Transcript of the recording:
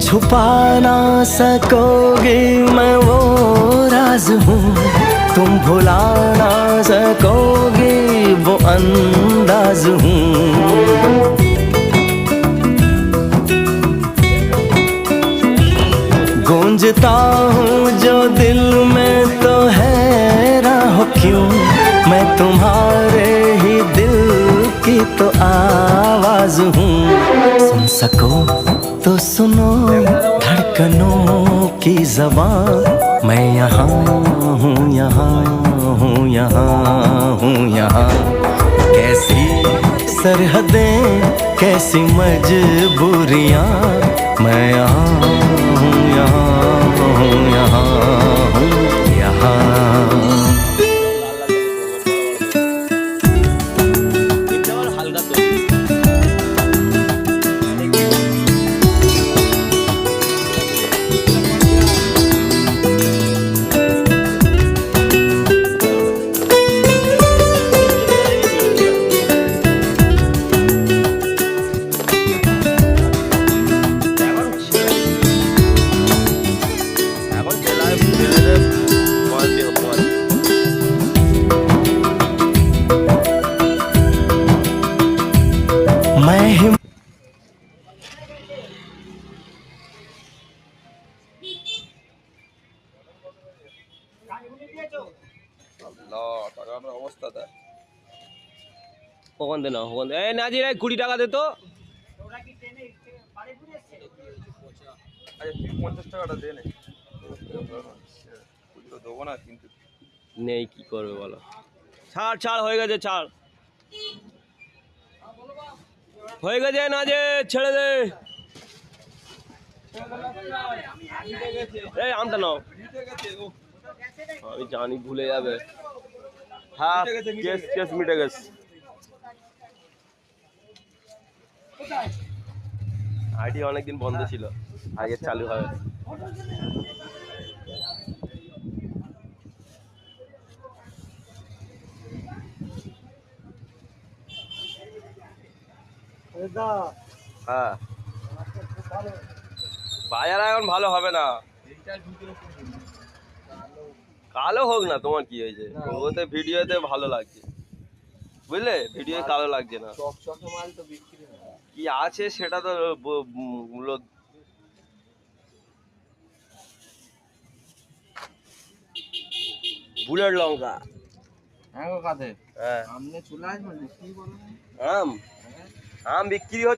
छुपा ना सकोगे मैं वो राज हूँ, तुम भुला ना सकोगे वो अंदाज हूँ। गूंजता हूँ जो दिल में तो हैरान हो क्यों, मैं तुम्हारे ही दिल की तो आवाज हूँ। सुन सको तो सुनो धड़कनों की ज़बान, मैं यहाँ हूँ, यहाँ हूँ, यहाँ हूँ, यहाँ। कैसी सरहदें कैसी मजबूरियाँ, मैं यहाँ हूँ, यहाँ हूँ, यहाँ हूँ, यहाँ। मैं ही অবস্থাটা ওখান দে না, ওখান দে। এই নাজির, 20 টাকা দে তো। আরে তুই 50 টাকাটা দে না, খুচরো দেবো না কিন্তু। নেই, কি করবে বলো। ছাড় ছাড়, হয়ে গেছে, ছাড় হয়ে গেছে। নাজির ছেড়ে দে। এই আমটা নাও, আমি জানি ভুলে যাবে। হ্যাঁ, কেস কেস মিটে গেছে। আইডি অনেকদিন বন্ধ ছিল, আগে চালু হবে। হ্যাঁ, বাজার এখন ভালো হবে না। কালো হোক না, তোমার কি হয়েছে? ওতে ভিডিওতে ভালো লাগছে, বুঝলে? ভিডিও কালো লাগছে না। কি আছে সেটা তো বুলেট লঙ্কা। হ্যাঁ, আম আম বিক্রি হচ্ছে।